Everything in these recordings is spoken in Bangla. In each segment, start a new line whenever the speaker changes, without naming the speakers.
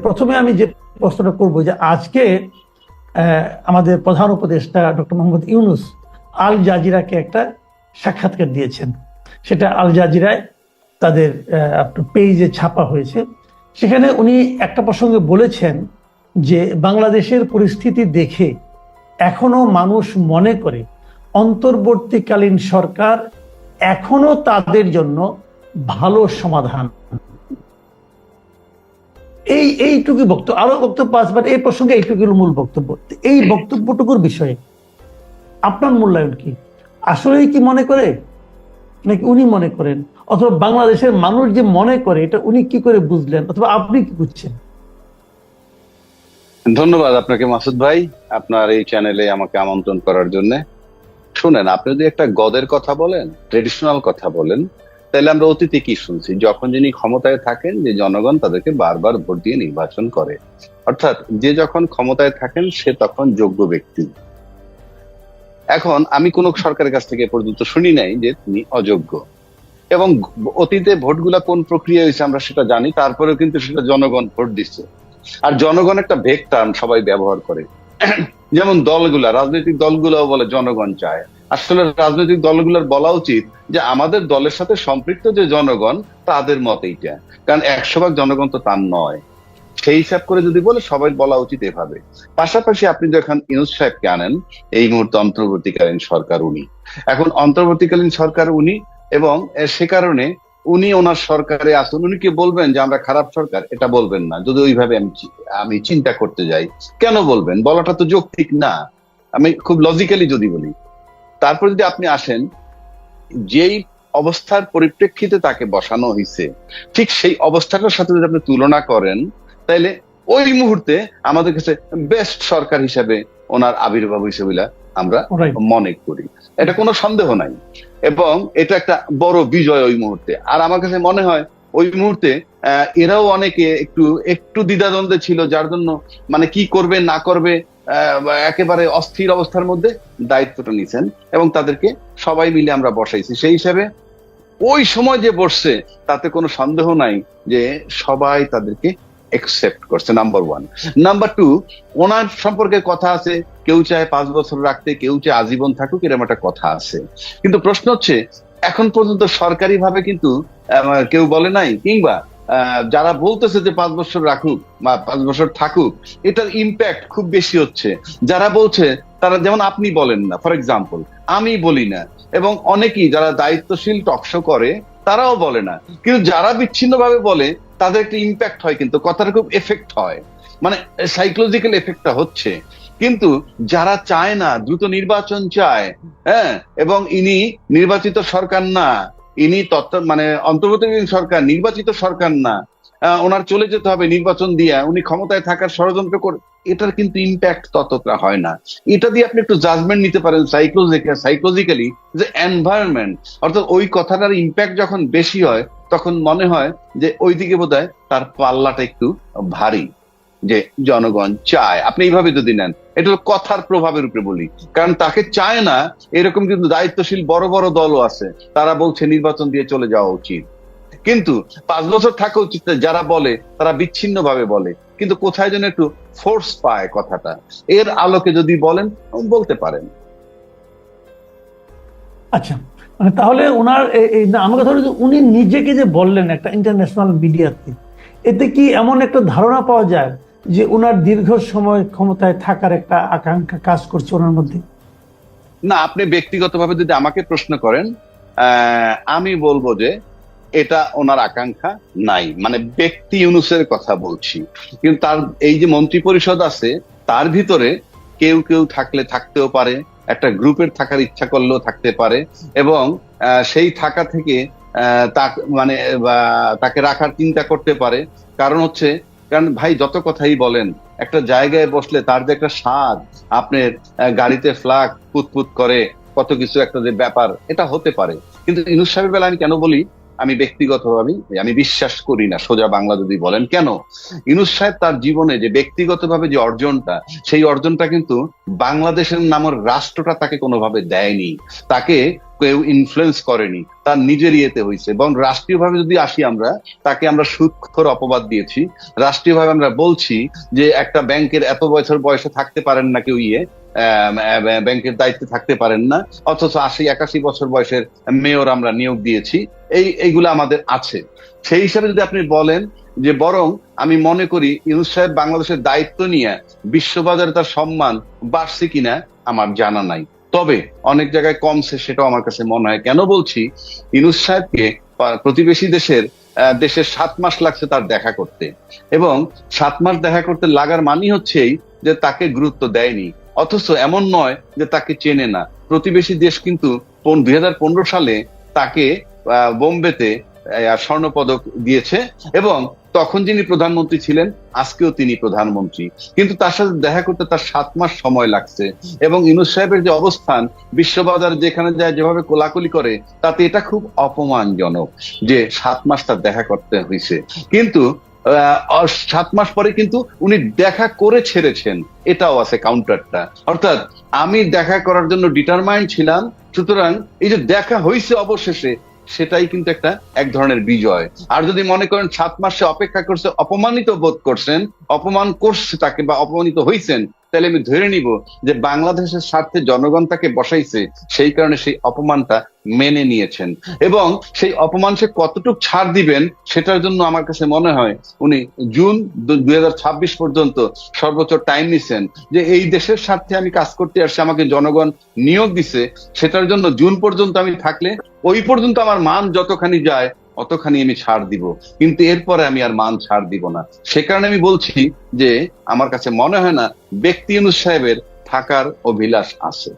প্রথমে আমি যে প্রশ্নটা করব যে আজকে আমাদের প্রধান উপদেষ্টা ডক্টর মোহাম্মদ ইউনূস আল জাজিরাকে একটা সাক্ষাৎকার দিয়েছেন। সেটা আল জাজিরায় তাদের পেজে ছাপা হয়েছে। সেখানে উনি একটা প্রসঙ্গে বলেছেন যে বাংলাদেশের পরিস্থিতি দেখে এখনো মানুষ মনে করে অন্তর্বর্তীকালীন সরকার এখনো তাদের জন্য ভালো সমাধান। এইটুকু বক্তব্য, আরো বক্তব্য আছে, বাট এই প্রসঙ্গে এইটুকু মূল বক্তব্য। এই বক্তব্যটুকুর বিষয়ে আপনার মূল্যায়ন কি? আসলেই কি মনে করে, নাকি উনি মনে করেন, অথবা বাংলাদেশের মানুষ যে মনে করে এটা উনি কি করে বুঝলেন, অথবা আপনি কি বুঝছেন?
ধন্যবাদ আপনাকে মাসুদ ভাই, আপনার এই চ্যানেলে আমাকে আমন্ত্রণ করার জন্য। শুনেন, আপনি যদি একটা গদের কথা বলেন, ট্রেডিশনাল কথা বলেন, তাহলে আমরা অতীতে কি শুনছি? যখন যিনি ক্ষমতায় থাকেন, যে জনগণ তাদেরকে বারবার ভোট দিয়ে নির্বাচন করে, অর্থাৎ যে যখন ক্ষমতায় থাকেন সে তখন যোগ্য ব্যক্তি। এখন আমি কোন সরকারের কাছ থেকে পর্যন্ত শুনি নাই যে তিনি অযোগ্য। এবং অতীতে ভোটগুলা কোন প্রক্রিয়া হয়েছে আমরা সেটা জানি, তারপরেও কিন্তু সেটা জনগণ ভোট দিচ্ছে। আর জনগণ একটা ভেগ টার্ম সবাই ব্যবহার করে। যেমন দলগুলা, রাজনৈতিক দলগুলাও বলে জনগণ চায়। আসলে রাজনৈতিক দলগুলোর বলা উচিত যে আমাদের দলের সাথে সম্পৃক্ত যে জনগণ তাদের মত এইটা, কারণ 100% জনগণ তো তার নয়। সেই হিসাব করে যদি বলে সবাই বলা উচিত এভাবে। পাশাপাশি আপনি যখন ইউনূস সাহেবকে আনেন, এই মুহূর্তে অন্তর্বর্তীকালীন সরকার উনি, এখন অন্তর্বর্তীকালীন সরকার উনি, এবং সে কারণে উনি ওনার সরকারে আসুন, উনি কি বলবেন যে আমরা খারাপ সরকার? এটা বলবেন না। যদি ওইভাবে আমি চিন্তা করতে যাই, কেন বলবেন? বলাটা তো যৌক্তিক না। আমি খুব লজিক্যালি যদি বলি, তারপর যদি আপনি আসেন যেই অবস্থার পরিপ্রেক্ষিতে তাকে বসানো হয়েছে, ঠিক সেই অবস্থাটার সাথে যদি আপনি তুলনা করেন, তাইলে ওই মুহূর্তে আমাদের কাছে বেস্ট সরকার হিসেবে ওনার আবির্ভাব হিসেবে আমরা মনে করি, এটা কোনো সন্দেহ নাই। এবং এটা একটা বড় বিজয় ওই মুহূর্তে। আর আমার কাছে মনে হয় ওই মুহূর্তে এরাও অনেকে একটু দ্বিধাদ্বন্দ্বে ছিল, যার জন্য মানে কি করবে না করবে একেবারে অস্থির অবস্থার মধ্যে দায়িত্বটা নিছেন, এবং তাদেরকে সবাই মিলে আমরা বসাইছি। সেই হিসাবে ওই সময় যে বসছে তাতে কোনো সন্দেহ নাই যে সবাই তাদেরকে একসেপ্ট করছে, নাম্বার 1। নাম্বার 2, ওনার সম্পর্কে কথা আছে, কেউ চায় 5 বছর রাখতে, কেউ চায় আজীবন থাকুক, এরকম একটা কথা আছে। কিন্তু প্রশ্ন হচ্ছে, এখন পর্যন্ত সরকারি ভাবে কিন্তু কেউ বলে নাই, কিংবা যারা বলতেছে যে 5 বছর রাখুক বা 5 বছর থাকুক, এটার ইম্প্যাক্ট খুব বেশি হচ্ছে। যারা বলছে তারা, যেমন আপনি বলেন না, ফর এক্সাম্পল আমি বলি না, এবং অনেকেই যারা দায়িত্বশীল টকশো করে তারাও বলে না, কিন্তু যারা বিচ্ছিন্ন ভাবে বলে তাদের একটা ইম্প্যাক্ট হয়, কিন্তু কথাটা খুব এফেক্ট হয়, মানে সাইকোলজিক্যাল এফেক্টটা হচ্ছে। কিন্তু যারা চায় না, দ্রুত নির্বাচন চায়, হ্যাঁ, এবং ইনি নির্বাচিত সরকার না, ইনি মানে অন্তর্বর্তীকালীন সরকার, নির্বাচিত সরকার না, ওনার চলে যেতে হবে নির্বাচন দিয়ে, উনি ক্ষমতায় থাকার ষড়যন্ত্র করে, এটার কিন্তু ইম্প্যাক্ট ততটা হয় না। এটা দিয়ে আপনি একটু জাজমেন্ট নিতে পারেন সাইকোলজিক্যালি, যে এনভায়রনমেন্ট, অর্থাৎ ওই কথাটার ইম্প্যাক্ট যখন বেশি হয় তখন মনে হয় যে ওইদিকে বোধহয় তার পাল্লাটা একটু ভারী, যে জনগণ চায়। আপনি এইভাবে যদি নেন, এটা কথার প্রভাবের উপরে বলি, কারণ তাকে চায় না এরকম কিন্তু দায়িত্বশীল বড় বড় দলও আছে, তারা বলছে নির্বাচন দিয়ে চলে যাওয়া উচিত, কিন্তু 5 বছর থাকা উচিত। যারা বলে তারা বিচ্ছিন্ন ভাবে বলে, কিন্তু কোথায় যেন একটু ফোর্স পায় কথাটা। এর আলোকে যদি বলেন, বলতে পারেন।
আচ্ছা, মানে তাহলে ওনার আমার কথা হলো যে উনি নিজেকে যে বললেন একটা ইন্টারন্যাশনাল মিডিয়াতে, এতে কি এমন একটা ধারণা পাওয়া যায় যে ওনার দীর্ঘ সময় ক্ষমতায় থাকার একটা আকাঙ্ক্ষা কাজ করছে ওনার মধ্যে?
না, আপনি ব্যক্তিগতভাবে যদি আমাকে প্রশ্ন করেন, আমি বলবো যে এটা ওনার আকাঙ্ক্ষা নাই। মানে ব্যক্তি ইউনূসের কথা বলছি, কিন্তু তার এই যে মন্ত্রী পরিষদ আছে, তার ভিতরে কেউ কেউ থাকলে থাকতেও পারে, একটা গ্রুপের থাকার ইচ্ছা করলেও থাকতে পারে, এবং সেই থাকা থেকে মানে তাকে রাখার চিন্তা করতে পারে। কারণ ভাই যত কথাই বলেন, একটা জায়গায় বসলে তার যে একটা স্বাদ, আপনার গাড়িতে ফ্ল্যাগ পুতপুত করে, কত কিছু একটা যে ব্যাপার, এটা হতে পারে। কিন্তু ইউনূস সাহেবের বেলা আমি কেন বলি, আমি ব্যক্তিগতভাবে আমি বিশ্বাস করি না, সোজা বাংলা যদি বলেন। কেন? ইউনূস সাহেব তার জীবনে যে ব্যক্তিগতভাবে যে অর্জনটা, সেই অর্জনটা কিন্তু বাংলাদেশের নামের রাষ্ট্রটা তাকে কোনোভাবে দেয়নি, তাকে কেউ ইনফ্লুয়েন্স করেনি, তার নিজের ইয়েতে হয়েছে। এবং রাষ্ট্রীয়ভাবে যদি আসি, আমরা তাকে আমরা সুদখোর অপবাদ দিয়েছি। রাষ্ট্রীয়ভাবে আমরা বলছি যে একটা ব্যাংকের এত বছর বয়সে থাকতে পারেন না কেউ, ব্যাংকের দায়িত্বে থাকতে পারেন না, অথচ ৮০-৮১ বছর বয়সের মেয়র আমরা নিয়োগ দিয়েছি। এইগুলো আমাদের আছে। সেই হিসাবে যদি আপনি বলেন যে, বরং আমি মনে করি ইউনূস সাহেব বাংলাদেশের দায়িত্ব নিয়ে বিশ্ববাজারে তার সম্মান বাড়ছে কিনা আমার জানা নাই, তবে অনেক জায়গায় কমছে, সেটাও আমার কাছে মনে হয়। কেন বলছি? ইউনূস সাহেবকে প্রতিবেশী দেশের ৭ মাস লাগছে তার দেখা করতে, এবং ৭ মাস দেখা করতে লাগার মানেই হচ্ছেই যে তাকে গুরুত্ব দেয়নি। অথচ এমন নয় যে তাকে চেনে না। প্রতিবেশী দেশ কিন্তু ২০১৫ সালে তাকে বোম্বেতে স্বর্ণপদক দিয়েছে, এবং তখন যিনি প্রধানমন্ত্রী ছিলেন, আজকেও তিনি প্রধানমন্ত্রী, কিন্তু তার সাথে দেখা করতে তার ৭ মাস সময় লাগছে। এবং ইউনূস সাহেবের যে অবস্থান বিশ্ববাজারে যেখানে যায় যেভাবে কোলাকুলি করে, তাতে এটা খুব অপমানজনক যে ৭ মাস তার দেখা করতে হয়েছে। কিন্তু ৭ মাস পরে কিন্তু উনি দেখা করে ছেড়েছেন, এটাও আছে কাউন্টারটা। অর্থাৎ আমি দেখা করার জন্য ডিটারমাইন্ড ছিলাম, সুতরাং এই যে দেখা হয়েছে অবশেষে, সেটাই কিন্তু এক ধরনের বিজয়। আর যদি মনে করেন ৭ মাসে অপেক্ষা করছে, অপমানিত বোধ করছেন, অপমান করছে তাকে বা অপমানিত হয়েছেন, তাহলে আমি ধরে নিব যে বাংলাদেশের স্বার্থে জনগণ তাকে বসাইছে, সেই কারণে সেই অপমানটা মেনে নিয়েছেন। এবং সেই অপমান সে কতটুকু ছাড় দিবেন, সেটার জন্য আমার কাছে মনে হয় উনি জুন ২০২৬ পর্যন্ত সর্বোচ্চ টাইম নিছেন, যে এই দেশের স্বার্থে আমি কাজ করতে আসছি, আমাকে জনগণ নিয়োগ দিছে, সেটার জন্য জুন পর্যন্ত আমি থাকলে ওই পর্যন্ত আমার মান যতখানি যায় অতখানি আমি ছাড় দিব, কিন্তু এরপরে আমি আর মান ছাড় দিব না। সে কারণে আমি বলছি যে আমার কাছে মনে হয় না ব্যক্তি ইউনূস সাহেবের থাকার অভিলাষ আছে।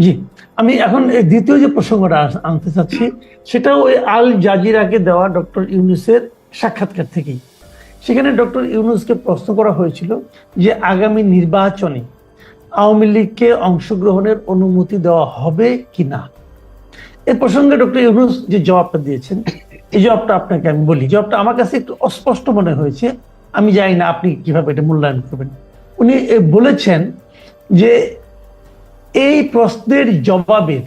জি, আমি এখন এই দ্বিতীয় যে প্রসঙ্গটা আনতে চাচ্ছি, সেটাও ওই আল জাজিরাকে দেওয়া ডক্টর ইউনূসের সাক্ষাৎকার থেকেই। সেখানে ডক্টর ইউনূসকে প্রশ্ন করা হয়েছিল যে আগামী নির্বাচনে আওয়ামী লীগকে অংশগ্রহণের অনুমতি দেওয়া হবে কিনা। এ প্রসঙ্গে ডক্টর ইউনূস যে জবাবটা দিয়েছেন, এই জবাবটা আপনাকে আমি বলি। জবাবটা আমার কাছে একটু অস্পষ্ট মনে হয়েছে, আমি জানি না আপনি কিভাবে এটা মূল্যায়ন করবেন। উনি বলেছেন যে এই প্রশ্নের জবাবের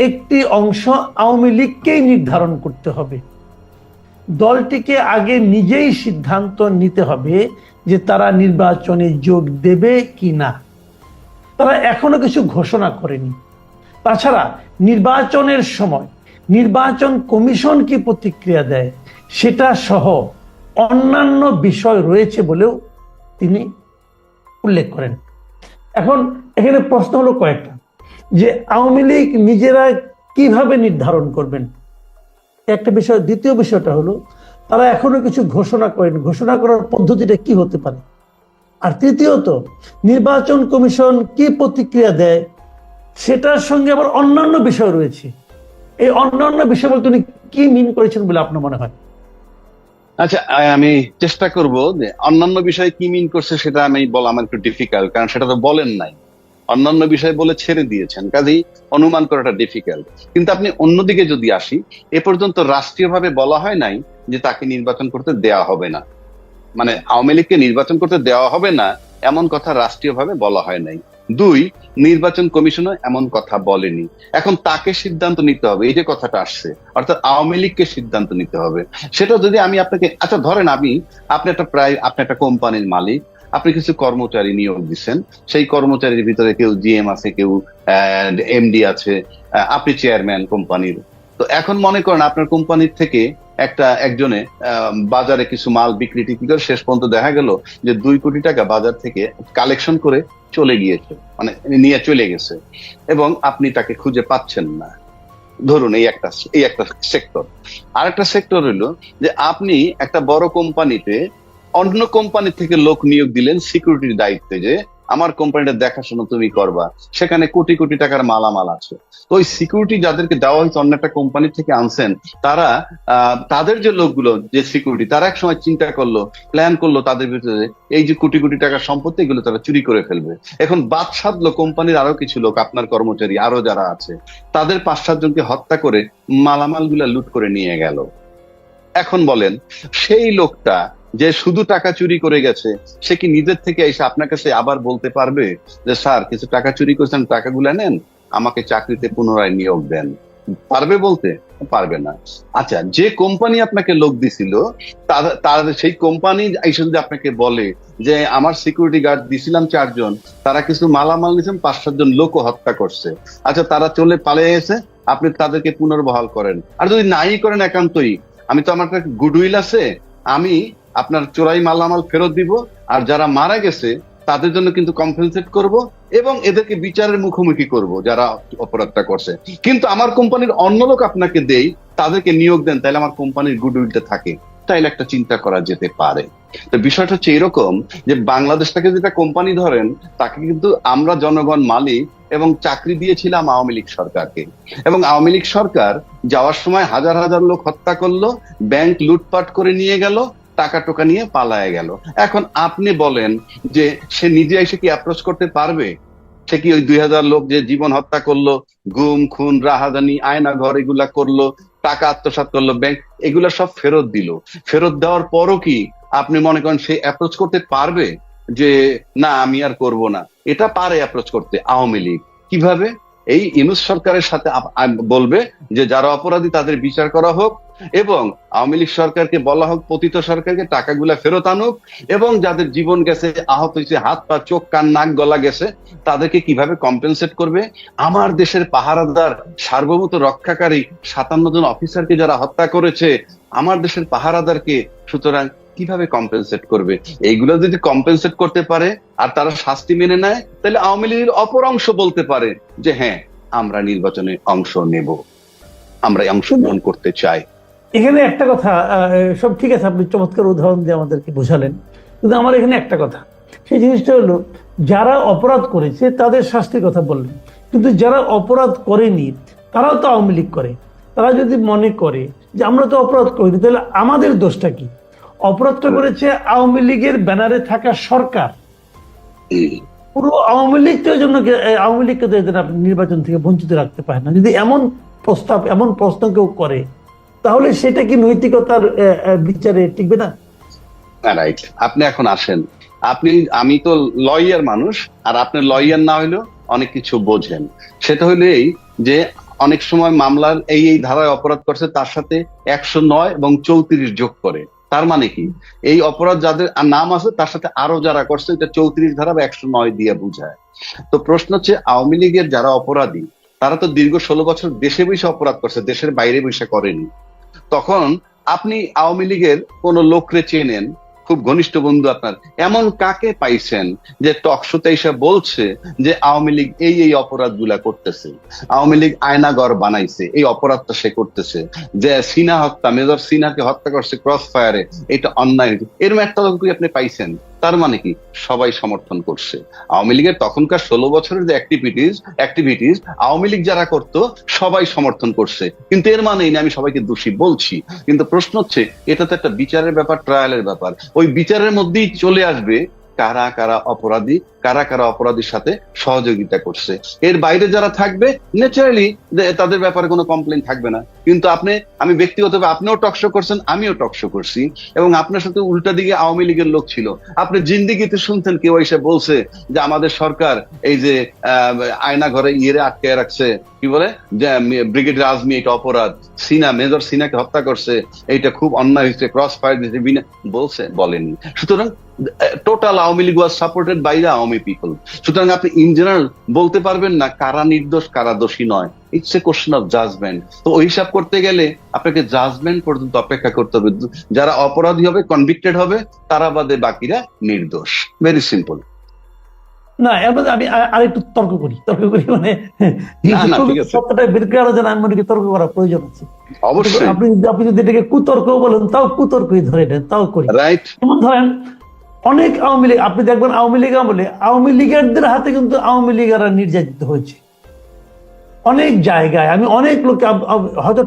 একটি অংশ আওয়ামী লীগকেই নির্ধারণ করতে হবে। দলটিকে আগে নিজেই সিদ্ধান্ত নিতে হবে যে তারা নির্বাচনে যোগ দেবে কি না। তারা এখনো কিছু ঘোষণা করেনি। তাছাড়া নির্বাচনের সময় নির্বাচন কমিশন কি প্রতিক্রিয়া দেয়, সেটা সহ অন্যান্য বিষয় রয়েছে বলেও তিনি উল্লেখ করেন। এখন এখানে প্রশ্ন হলো কয়েকটা, যে আওয়ামী লীগ নিজেরা কিভাবে নির্ধারণ করবেন, একটা বিষয়। দ্বিতীয় বিষয়টা হলো তারা এখনো কিছু ঘোষণা করেন, ঘোষণা করার পদ্ধতিটা কি হতে পারে। আর তৃতীয়ত, নির্বাচন কমিশন কি প্রতিক্রিয়া দেয়, সেটার সঙ্গে আবার অন্যান্য বিষয় রয়েছে। এই অন্যান্য বিষয় বলতে উনি কি মিন করেছেন বলে আপনার মনে হয়?
আচ্ছা, আমি চেষ্টা করব যে অন্যান্য বিষয়ে কি মিন করছে সেটা আমি বলা আমার একটু ডিফিকাল্ট, কারণ সেটা তো বলেন নাই। অন্যান্য বিষয় বলে ছেড়ে দিয়েছেন, কাজেই অনুমান করাটা ডিফিকাল্ট। কিন্তু আপনি অন্যদিকে যদি আসি, এ পর্যন্ত রাষ্ট্রীয়ভাবে বলা হয় নাই যে তাকে নির্বাচন করতে দেওয়া হবে না, মানে আওয়ামী লীগকে নির্বাচন করতে দেওয়া হবে না এমন কথা রাষ্ট্রীয়ভাবে বলা হয় নাই। ২, নির্বাচন কমিশনও এমন কথা বলেনি। এখন তাকে সিদ্ধান্ত নিতে হবে, এই যে কথাটা আসছে, অর্থাৎ আওয়ামী লীগকে সিদ্ধান্ত নিতে হবে। সেটা যদি আমি আপনাকে, আচ্ছা ধরেন আপনি একটা কোম্পানির মালিক, আপনি কিছু কর্মচারী নিয়োগ দিচ্ছেন, সেই কর্মচারীর ভিতরে কেউ জিএম আছে, কেউ এমডি আছে, আপনি চেয়ারম্যান কোম্পানির। তো এখন মনে করেন আপনার কোম্পানির থেকে একজনে বাজারে কিছু মাল বিক্রি টিক্রি করে শেষ পর্যন্ত দেখা গেল যে 2 কোটি টাকা বাজার থেকে কালেকশন করে চলে গিয়েছে, মানে নিয়ে চলে গেছে, এবং আপনি তাকে খুঁজে পাচ্ছেন না। ধরুন এই একটা সেক্টর। আর একটা সেক্টর হলো যে আপনি একটা বড় কোম্পানিতে অন্য কোম্পানি থেকে লোক নিয়োগ দিলেন সিকিউরিটির দায়িত্বে, যে আমার কোম্পানিটা দেখাশোনা তুমি করবা, সেখানে কোটি কোটি টাকার মালামাল আছে। তো ওই সিকিউরিটি যাদেরকে দেওয়া হয়েছে অন্য একটা কোম্পানি থেকে আনছেন, তারা তাদের যে লোকগুলো যে সিকিউরিটি, তারা এক সময় চিন্তা করলো, প্ল্যান করলো তাদের ভিতরে এই যে কোটি কোটি টাকার সম্পত্তি এগুলো তারা চুরি করে ফেলবে। এখন বাদ সাধলো কোম্পানির আরো কিছু লোক, আপনার কর্মচারী আরো যারা আছে, তাদের 5-7 জনকে হত্যা করে মালামাল গুলা লুট করে নিয়ে গেল। এখন বলেন, সেই লোকটা যে শুধু টাকা চুরি করে গেছে, সে কি নিজের থেকে এসে আপনার কাছে আবার বলতে পারবে যে স্যার কিছু টাকা চুরি করেছেন, টাকাগুলো নেন, আমাকে চাকরিতে পুনরায় নিয়োগ দেন? পারবে বলতে? পারবে না। আচ্ছা, যে কোম্পানি আপনাকে লোক দিছিল, তার সেই কোম্পানি এসে যদি আপনাকে বলে যে আমার সিকিউরিটি গার্ড দিছিলাম 4 জন, তারা কিছু মালামাল নিয়েছেন, 5-7 জন লোকও হত্যা করছে, আচ্ছা তারা চলে পালিয়ে গেছে, আপনি তাদেরকে পুনর্বহাল করেন। আর যদি নাই করেন একান্তই, আমি তো আমার একটা গুডউইল আছে, আমি আপনার চোরাই মালামাল ফেরত দিব, আর যারা মারা গেছে তাদের জন্য কিন্তু কম্পেনসেট করব, এবং এদেরকে বিচারের মুখোমুখি করব যারা অপরাধটা করছে। কিন্তু আমার কোম্পানির অন্য লোক আপনাকে দেই, তাদেরকে নিয়োগ দেন, তাহলে আমার কোম্পানির গুডউইলটা থাকে। তাইলে একটা চিন্তা করা যেতে পারে। তো বিষয়টা হচ্ছে এরকম যে বাংলাদেশটাকে যেটা কোম্পানি ধরেন, তাকে কিন্তু আমরা জনগণ মালিক, এবং চাকরি দিয়েছিলাম আওয়ামী লীগ সরকারকে, এবং আওয়ামী লীগ সরকার যাওয়ার সময় হাজার হাজার লোক হত্যা করলো, ব্যাংক লুটপাট করে নিয়ে গেল, টাকা টোকা নিয়ে পালায় গেল। এখন আপনি বলেন যে সে নিজে এসে কি অ্যাপ্রোচ করতে পারবে? সে কি ওই 2000 লোক যে জীবন হত্যা করলো, গুম খুন রাহাজানি আয়না ঘর এগুলা করলো, টাকা আত্মসাৎ করলো, ব্যাংক এগুলা সব ফেরত দিল, ফেরত দেওয়ার পরও কি আপনি মনে করেন সে অ্যাপ্রোচ করতে পারবে যে না আমি আর করব না? এটা পারে অ্যাপ্রোচ করতে আওয়ামী লীগ। কিভাবে? এই ইউনূস সরকারের সাথে বলবে যে যারা অপরাধী তাদের বিচার করা হোক, এবং আওয়ামী লীগ সরকারকে বলা হোক, পতিত সরকারকে টাকাগুলা ফেরত আনুক, এবং যাদের জীবন গেছে, আহত হয়েছে, হাত পা চোখ কান নাক গলা গেছে, তাদেরকে কিভাবে কম্পেনসেট করবে। আমার দেশের পাহারাদার সার্বভৌমত্ব রক্ষাকারী 57 জন অফিসারকে যারা হত্যা করেছে, আমার দেশের পাহারাদারকে, সুতরাং কিভাবে কম্পেনসেট করবে? এইগুলো যদি কম্পেনসেট করতে পারে আর তারা শাস্তি মেনে নেয়, তাহলে আওয়ামী লীগের অপর অংশ বলতে পারে যে হ্যাঁ আমরা নির্বাচনে অংশ নেব, আমরা অংশগ্রহণ করতে চাই।
এখানে একটা কথা, সব ঠিক আছে, আপনি চমৎকার উদাহরণ দিয়ে আমাদেরকে বোঝালেন, কিন্তু আমার এখানে একটা কথা, সেই জিনিসটা হলো যারা অপরাধ করেছে তাদের শাস্তির কথা বললেন, কিন্তু যারা অপরাধ করেনি তারাও তো আওয়ামী লীগ করে। তারা যদি মনে করে যে আমরা তো অপরাধ করিনি, তাহলে আমাদের দোষটা কি? অপরাধটা করেছে আওয়ামী লীগের ব্যানারে থাকা সরকার, পুরো আওয়ামী লীগের জন্য। আওয়ামী লীগকে তো এদের আপনি নির্বাচন থেকে বঞ্চিত রাখতে পারেন না। যদি এমন প্রস্তাব, এমন প্রশ্ন কেউ করে, তাহলে সেটা কি নৈতিকতার বিচারে টিকবে না?
রাইট। আপনি এখন আসেন, আমি তো লয়ার মানুষ, আর আপনি লয়ার না হইলেও অনেক কিছু বোঝেন। সেটা হইলো এই যে অনেক সময় মামলার এই ধারায় অপরাধ করছে, তার সাথে 109 এবং 34 যোগ করে। তার মানে কি, এই অপরাধ যাদের নাম আছে তার সাথে আরো যারা করছে, এটা 34 ধারা বা 109 দিয়ে বোঝায়। তো প্রশ্ন হচ্ছে, আওয়ামী লীগের যারা অপরাধী, তারা তো দীর্ঘ 16 বছর দেশে বসে অপরাধ করছে, দেশের বাইরে বসে করেনি। তখন আপনি আওয়ামী লীগের কোন লোকরে চেনেন, খুব ঘনিষ্ঠ বন্ধু আপনার, এমন কাকে পাইছেন যে টকশোতে এসে বলছে যে আওয়ামী লীগ এই অপরাধ গুলা করতেছে, আওয়ামী লীগ আয়নাগর বানাইছে, এই অপরাধটা সে করতেছে, যে সিনা হত্যা, মেজর সিনাকে হত্যা করছে ক্রস ফায়ারে, এটা অন্যায়, এরকম একটা লোক আপনি পাইছেন? তার মানে কি সবাই সমর্থন করছে আওয়ামী লীগের তখনকার 16 বছরের যে অ্যাক্টিভিটিস আওয়ামী লীগ যারা করতো সবাই সমর্থন করছে, কিন্তু এর মানে আমি সবাইকে দোষী বলছি। কিন্তু প্রশ্ন হচ্ছে, এটা তো একটা বিচারের ব্যাপার, ট্রায়ালের ব্যাপার। ওই বিচারের মধ্যেই চলে আসবে কারা কারা অপরাধী, কারা কারা অপরাধীর সাথে সহযোগিতা করছে। এর বাইরে যারা থাকবে, ন্যাচারালি তাদের ব্যাপারে কোনো কমপ্লেন থাকবে না। কিন্তু আমি ব্যক্তিগতভাবে, আপনিও টকশো করছেন, আমিও টকশো করছি, এবং আপনার সাথে উল্টা দিকে আওয়ামী লীগের লোক ছিল। আপনি জিন্দিগিতে শুনছেন কেউ এসে বলছে যে আমাদের সরকার এই যে আয়না ঘরে ইয়েরে আটকে রাখছে, কি বলে, যে ব্রিগেডিয়ার আজমি এটা অপরাধ, মেজর সিনাকে হত্যা করছে, এইটা খুব অন্যায় হয়েছে, ক্রস ফায়ার দিয়েছে, বলছে? বলেনি। সুতরাং total Awami League was supported by the Awami people. সুতরাং আপনি ইন জেনারেল বলতে পারবেন না কারা নির্দোষ কারা দোষী নয়। It's a question of judgement. তো ওই হিসাব করতে গেলে আপনাকে জাজমেন্ট পর্যন্ত অপেক্ষা করতে হবে। যারা অপরাধী হবে, কনভিক্টেড হবে, তারা বাদে বাকিরা নির্দোষ। Very simple.
না, এর মধ্যে আমি আরেকটু তর্ক করি মানে সত্যটা বের করার জন্য আমি মনে করি তর্ক করার প্রয়োজন আছে।
অবশ্যই
আপনি যদি এটাকে কুতর্ক বলেন, তাও কুতর্কই ধরে নেন, তাও করি।
রাইট।
যেমন ধরেন অনেক আওয়ামী লীগ, আপনি দেখবেন আওয়ামী লীগ আমলে আওয়ামী লীগারদের হাতে কিন্তু আওয়ামী লীগাররা নির্যাতিত হয়েছে অনেক জায়গায়। আমি অনেক লোককে হয়তো